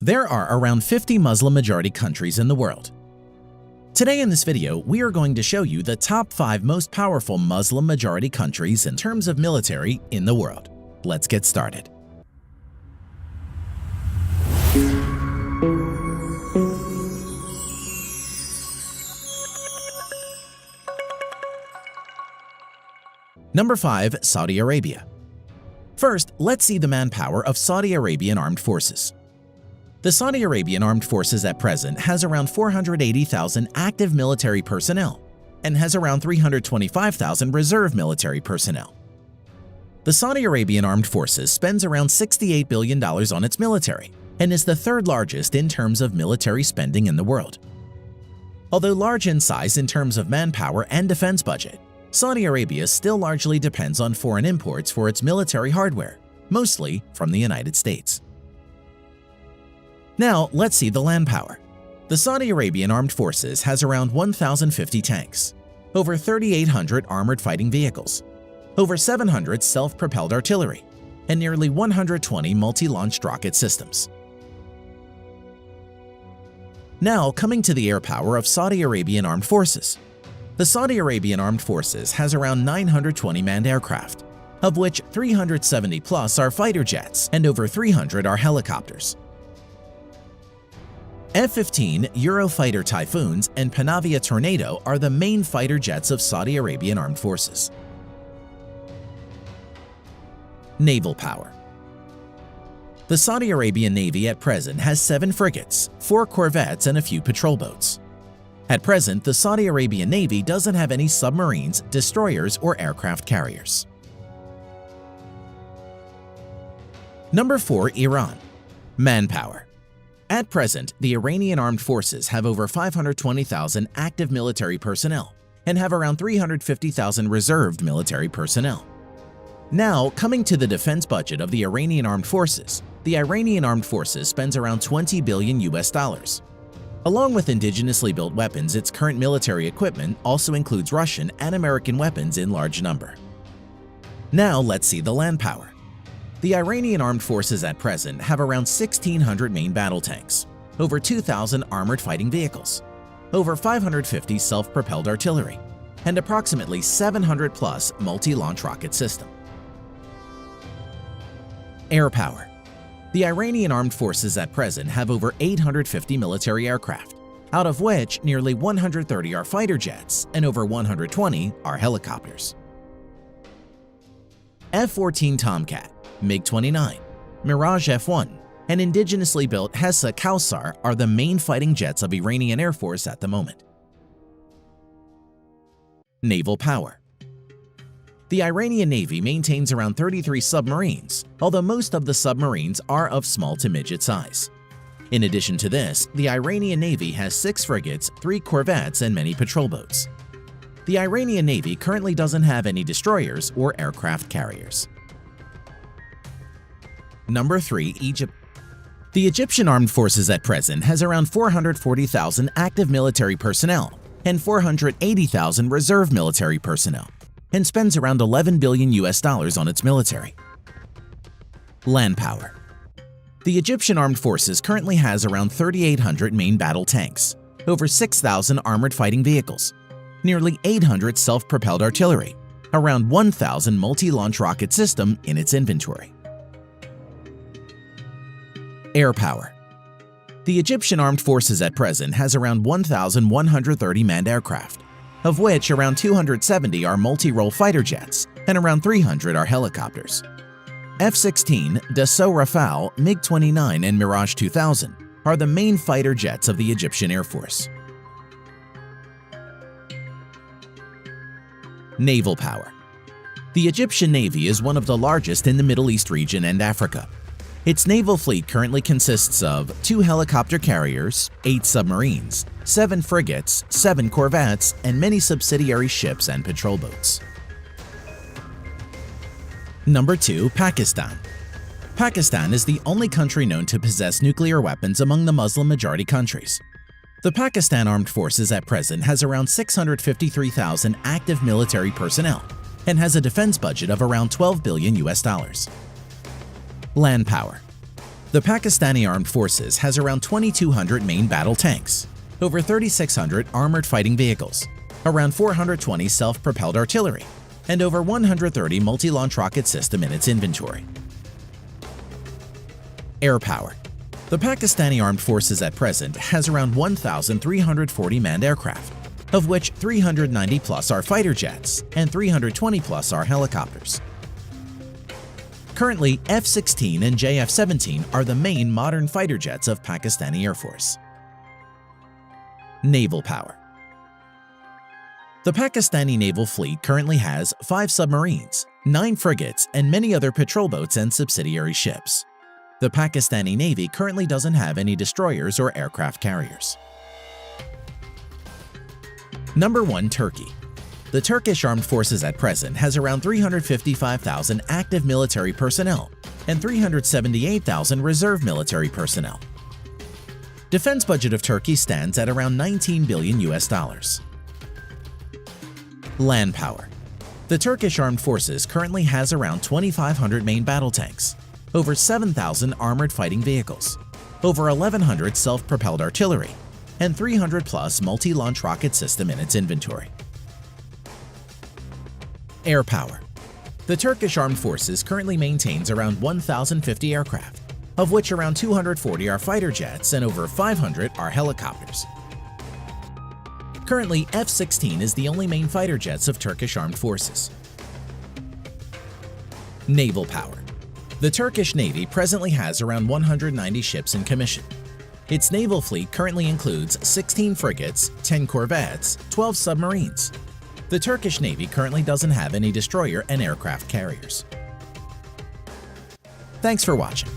There are around 50 Muslim-majority countries in the world. Today in this video, we are going to show you the top 5 most powerful Muslim-majority countries in terms of military in the world. Let's get started. Number 5. Saudi Arabia. First, let's see the manpower of Saudi Arabian Armed Forces. The Saudi Arabian Armed Forces at present has around 480,000 active military personnel and has around 325,000 reserve military personnel. The Saudi Arabian Armed Forces spends around $68 billion on its military and is the third largest in terms of military spending in the world. Although large in size in terms of manpower and defense budget, Saudi Arabia still largely depends on foreign imports for its military hardware, mostly from the United States. Now, let's see the land power. The Saudi Arabian Armed Forces has around 1,050 tanks, over 3,800 armored fighting vehicles, over 700 self-propelled artillery, and nearly 120 multi-launched rocket systems. Now, coming to the air power of Saudi Arabian Armed Forces. The Saudi Arabian Armed Forces has around 920 manned aircraft, of which 370 plus are fighter jets and over 300 are helicopters. F-15 Eurofighter Typhoons and Panavia Tornado are the main fighter jets of Saudi Arabian Armed Forces. Naval power. The Saudi Arabian Navy at present has 7 frigates, 4 corvettes, and a few patrol boats. At present, the Saudi Arabian Navy doesn't have any submarines, destroyers, or aircraft carriers. Number 4. Iran. Manpower. At present, the Iranian Armed Forces have over 520,000 active military personnel and have around 350,000 reserved military personnel. Now, coming to the defense budget of the Iranian Armed Forces, the Iranian Armed Forces spends around $20 billion. Along with indigenously built weapons, its current military equipment also includes Russian and American weapons in large number. Now, let's see the land power. The Iranian Armed Forces at present have around 1,600 main battle tanks, over 2,000 armored fighting vehicles, over 550 self-propelled artillery, and approximately 700 plus multi-launch rocket system. Air power. The Iranian Armed Forces at present have over 850 military aircraft, out of which nearly 130 are fighter jets and over 120 are helicopters. F-14 Tomcat, MiG-29, Mirage F-1, and indigenously built Hessa Kausar are the main fighting jets of Iranian Air Force at the moment. Naval power. The Iranian Navy maintains around 33 submarines, although most of the submarines are of small to midget size. In addition to this, the Iranian Navy has 6 frigates, 3 corvettes, and many patrol boats. The Iranian Navy currently doesn't have any destroyers or aircraft carriers. Number 3. Egypt. The Egyptian Armed Forces at present has around 440,000 active military personnel and 480,000 reserve military personnel, and spends around $11 billion on its military. Land power. The Egyptian Armed Forces currently has around 3,800 main battle tanks, over 6,000 armored fighting vehicles, nearly 800 self-propelled artillery, around 1,000 multi-launch rocket system in its inventory. Air power. The Egyptian Armed Forces at present has around 1,130 manned aircraft, of which around 270 are multi-role fighter jets and around 300 are helicopters. F-16, Dassault Rafale, MiG-29, and Mirage 2000 are the main fighter jets of the Egyptian Air Force. Naval power. The Egyptian Navy is one of the largest in the Middle East region and Africa. Its naval fleet currently consists of 2 helicopter carriers, 8 submarines, 7 frigates, 7 corvettes, and many subsidiary ships and patrol boats. Number 2. Pakistan. Pakistan is the only country known to possess nuclear weapons among the Muslim-majority countries. The Pakistan Armed Forces at present has around 653,000 active military personnel and has a defense budget of around $12 billion. Land power. The Pakistani Armed Forces has around 2,200 main battle tanks, over 3,600 armored fighting vehicles, around 420 self-propelled artillery, and over 130 multi-launch rocket system in its inventory. Air power. The Pakistani Armed Forces at present has around 1,340 manned aircraft, of which 390 plus are fighter jets and 320 plus are helicopters. Currently, F-16 and JF-17 are the main modern fighter jets of Pakistani Air Force. Naval power. The Pakistani naval fleet currently has 5 submarines, 9 frigates, and many other patrol boats and subsidiary ships. The Pakistani Navy currently doesn't have any destroyers or aircraft carriers. Number 1. Turkey. The Turkish Armed Forces at present has around 355,000 active military personnel and 378,000 reserve military personnel. Defense budget of Turkey stands at around $19 billion. Land power. The Turkish Armed Forces currently has around 2,500 main battle tanks, over 7,000 armored fighting vehicles, over 1,100 self-propelled artillery, and 300 plus multi-launch rocket system in its inventory. Air power. The Turkish Armed Forces currently maintains around 1,050 aircraft, of which around 240 are fighter jets and over 500 are helicopters. Currently, F-16 is the only main fighter jets of Turkish Armed Forces. Naval power. The Turkish Navy presently has around 190 ships in commission. Its naval fleet currently includes 16 frigates, 10 corvettes, 12 submarines. The Turkish Navy currently doesn't have any destroyer and aircraft carriers. Thanks for watching.